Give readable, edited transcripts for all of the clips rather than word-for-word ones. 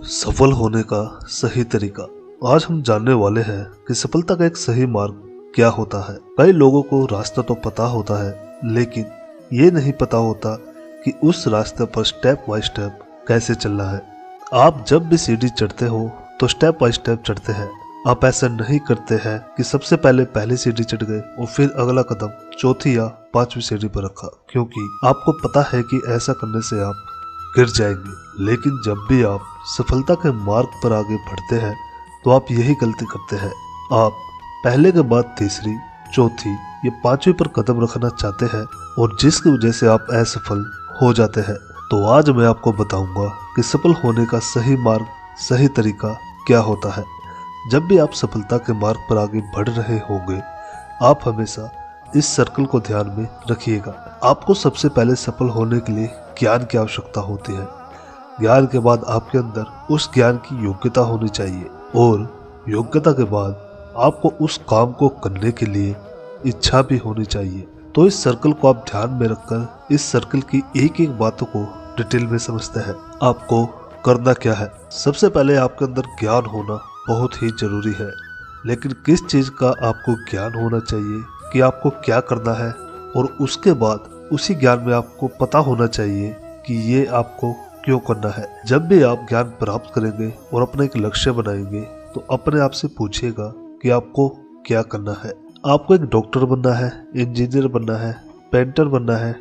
सफल होने का सही तरीका। आज हम जानने वाले हैं कि सफलता का एक सही मार्ग क्या होता है। कई लोगों को रास्ता तो पता होता है, लेकिन ये नहीं पता होता कि उस रास्ते पर स्टेप बाय स्टेप कैसे चलना है। आप जब भी सीढ़ी चढ़ते हो तो स्टेप बाय स्टेप चढ़ते हैं। आप ऐसा नहीं करते हैं कि सबसे पहले पहली सीढ़ी चढ़ गए और फिर अगला कदम चौथी या पांचवी सीढ़ी पर रखा, क्योंकि आपको पता है कि ऐसा करने से आप गिर जाएंगे। लेकिन जब भी आप सफलता के मार्ग पर आगे बढ़ते हैं तो आप यही गलती करते हैं। आप पहले के बाद तीसरी, चौथी या पांचवी पर कदम रखना चाहते हैं और जिसकी वजह से आप असफल हो जाते हैं। तो आज मैं आपको बताऊंगा कि सफल होने का सही मार्ग, सही तरीका क्या होता है। जब भी आप सफलता के मार्ग पर आगे बढ़ रहे होंगे, आप हमेशा इस सर्कल को ध्यान में रखिएगा। आपको सबसे पहले सफल होने के लिए ज्ञान की आवश्यकता होती है। ज्ञान के बाद आपके अंदर उस ज्ञान की योग्यता होनी चाहिए और योग्यता के बाद आपको उस काम को करने के लिए इच्छा भी होनी चाहिए। तो इस सर्कल को आप ध्यान में रखकर इस सर्कल की एक एक बातों को डिटेल में समझते हैं। आपको करना क्या है? सबसे पहले आपके अंदर ज्ञान होना बहुत ही जरूरी है, लेकिन किस चीज का आपको ज्ञान होना चाहिए कि आपको क्या करना है, और उसके बाद उसी ज्ञान में आपको पता होना चाहिए कि ये आपको क्यों करना है। जब भी आप ज्ञान प्राप्त करेंगे और अपना एक लक्ष्य बनाएंगे तो अपने आप से पूछिएगा कि आपको क्या करना है। आपको एक डॉक्टर बनना है, इंजीनियर बनना है, पेंटर बनना है,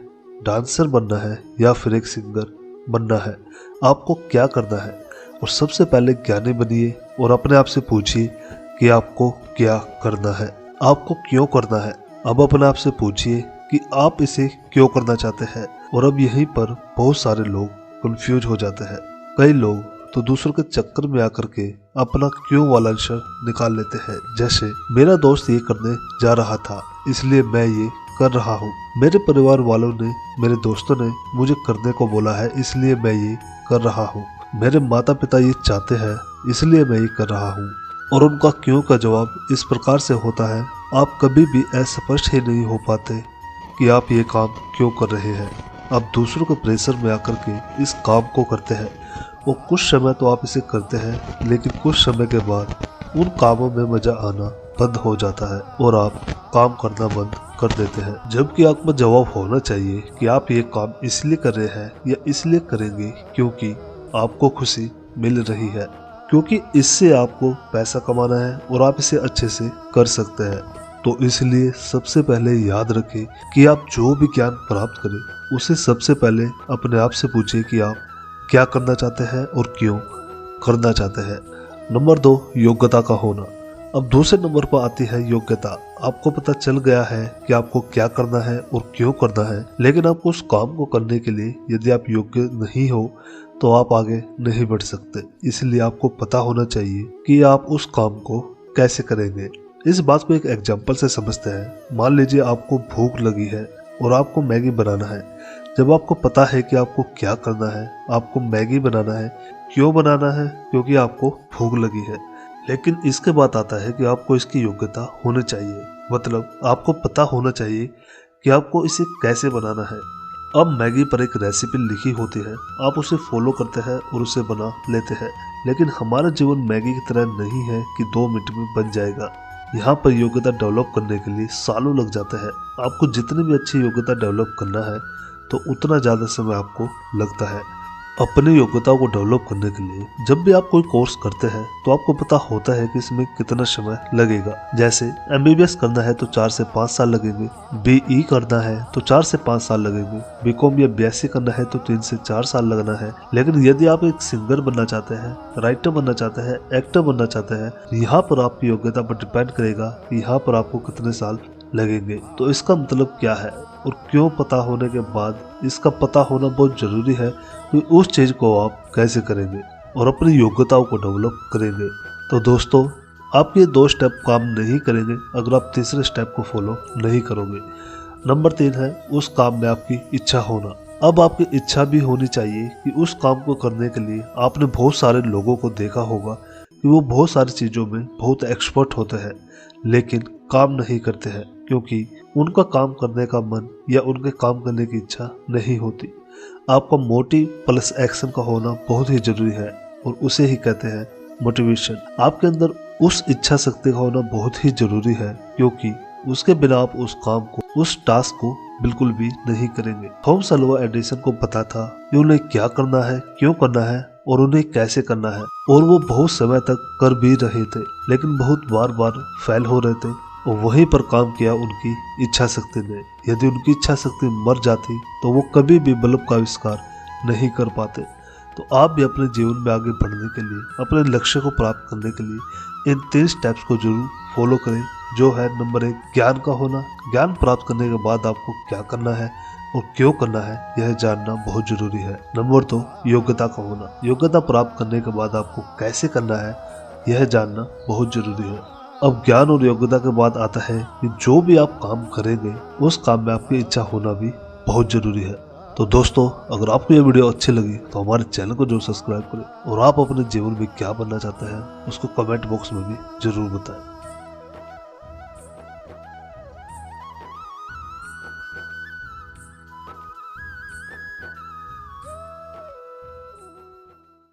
डांसर बनना है या फिर एक सिंगर बनना है। आपको क्या करना है? और सबसे पहले ज्ञानी बनिए और अपने आप से पूछिए कि आपको क्या करना है, आपको क्यों करना है। अब अपने आप से पूछिए कि आप इसे क्यों करना चाहते हैं। और अब यहीं पर बहुत सारे लोग कंफ्यूज हो जाते हैं। कई लोग तो दूसरों के चक्कर में आकर के अपना क्यों वाला आंसर निकाल लेते हैं। जैसे मेरा दोस्त ये करने जा रहा था इसलिए मैं ये कर रहा हूँ, मेरे परिवार वालों ने, मेरे दोस्तों ने मुझे करने को बोला है इसलिए मैं ये कर रहा हूँ, मेरे माता पिता ये चाहते हैं इसलिए मैं ये कर रहा हूँ। और उनका क्यों का जवाब इस प्रकार से होता है, आप कभी भी अस्पष्ट ही नहीं हो पाते कि आप ये काम क्यों कर रहे हैं। आप दूसरों के प्रेशर में आकर के इस काम को करते हैं और कुछ समय तो आप इसे करते हैं, लेकिन कुछ समय के बाद उन कामों में मजा आना बंद हो जाता है और आप काम करना बंद कर देते हैं। जबकि आपका जवाब होना चाहिए कि आप ये काम इसलिए कर रहे हैं या इसलिए करेंगे क्योंकि आपको खुशी मिल रही है, क्योंकि इससे आपको पैसा कमाना है और आप इसे अच्छे से कर सकते हैं। तो इसलिए सबसे पहले याद रखें कि आप जो भी ज्ञान प्राप्त करें उसे सबसे पहले अपने आप से पूछिए कि आप क्या करना चाहते हैं और क्यों करना चाहते हैं। नंबर 2, योग्यता का होना। अब दूसरे नंबर पर आती है योग्यता। आपको पता चल गया है कि आपको क्या करना है और क्यों करना है, लेकिन आपको उस काम को करने के लिए यदि आप योग्य नहीं हो तो आप आगे नहीं बढ़ सकते। इसलिए आपको पता होना चाहिए कि आप उस काम को कैसे करेंगे। इस बात को एक एग्जाम्पल से समझते हैं। मान लीजिए आपको भूख लगी है और आपको मैगी बनाना है। जब आपको पता है कि आपको क्या करना है, आपको मैगी बनाना है, क्यों बनाना है? क्योंकि आपको भूख लगी है। लेकिन इसके बाद आता है कि आपको इसकी योग्यता होनी चाहिए, मतलब आपको पता होना चाहिए कि आपको इसे कैसे बनाना है। अब मैगी पर एक रेसिपी लिखी होती है, आप उसे फॉलो करते हैं और उसे बना लेते हैं। लेकिन हमारा जीवन मैगी की तरह नहीं है कि 2 मिनट में बन जाएगा। यहाँ पर योग्यता डेवलप करने के लिए सालों लग जाते हैं। आपको जितनी भी अच्छी योग्यता डेवलप करना है तो उतना ज़्यादा समय आपको लगता है। अपनी योग्यताओं को डेवलप करने के लिए जब भी आप कोई कोर्स करते हैं तो आपको पता होता है कि इसमें कितना समय लगेगा। जैसे MBBS करना है तो 4 से 5 साल लगेंगे, BE करना है तो 4 से 5 साल लगेंगे, BCom या BSc करना है तो 3 से 4 साल लगना है। लेकिन यदि आप एक सिंगर बनना चाहते हैं, राइटर बनना चाहते हैं, एक्टर बनना चाहते हैं, यहाँ पर आपकी योग्यता पर डिपेंड करेगा कि यहाँ पर आपको कितने साल लगेंगे। तो इसका मतलब क्या है और क्यों पता होने के बाद इसका पता होना बहुत जरूरी है कि उस चीज को आप कैसे करेंगे और अपनी योग्यताओं को डेवलप करेंगे। तो दोस्तों, आपके ये 2 स्टेप काम नहीं करेंगे अगर आप तीसरे स्टेप को फॉलो नहीं करोगे। नंबर 3 है उस काम में आपकी इच्छा होना। अब आपकी इच्छा भी होनी चाहिए कि उस काम को करने के लिए आपने बहुत सारे लोगों को देखा होगा कि वो बहुत सारी चीज़ों में बहुत एक्सपर्ट होते हैं, लेकिन काम नहीं करते हैं क्योंकि उनका काम करने का मन या उनके काम करने की इच्छा नहीं होती। आपका मोटिव प्लस एक्शन का होना बहुत ही जरूरी है। और उसे ही कहते हैं मोटिवेशन। आपके अंदर उस इच्छा शक्ति का होना बहुत ही जरूरी है, क्योंकि उसके बिना आप उस काम को, उस टास्क को बिल्कुल भी नहीं करेंगे। थॉमस अल्वा एडिसन को पता था कि उन्हें क्या करना है, क्यों करना है और उन्हें कैसे करना है, और वो बहुत समय तक कर भी रहे थे, लेकिन बहुत बार बार फेल हो रहे थे। और वहीं पर काम किया उनकी इच्छा शक्ति ने। यदि उनकी इच्छा शक्ति मर जाती तो वो कभी भी बल्ब का आविष्कार नहीं कर पाते। तो आप भी अपने जीवन में आगे बढ़ने के लिए, अपने लक्ष्य को प्राप्त करने के लिए इन 3 स्टेप्स को जरूर फॉलो करें, जो है नंबर 1 ज्ञान का होना। ज्ञान प्राप्त करने के बाद आपको क्या करना है और क्यों करना है यह जानना बहुत जरूरी है। नंबर 2 योग्यता का होना। योग्यता प्राप्त करने के बाद आपको कैसे करना है यह जानना बहुत जरूरी है। अब ज्ञान और योग्यता के बाद आता है कि जो भी आप काम करेंगे उस काम में आपकी इच्छा होना भी बहुत जरूरी है। तो दोस्तों, अगर आपको ये वीडियो अच्छी लगी तो हमारे चैनल को जरूर सब्सक्राइब करें, और आप अपने जीवन में क्या बनना चाहते हैं उसको कमेंट बॉक्स में भी जरूर बताएं।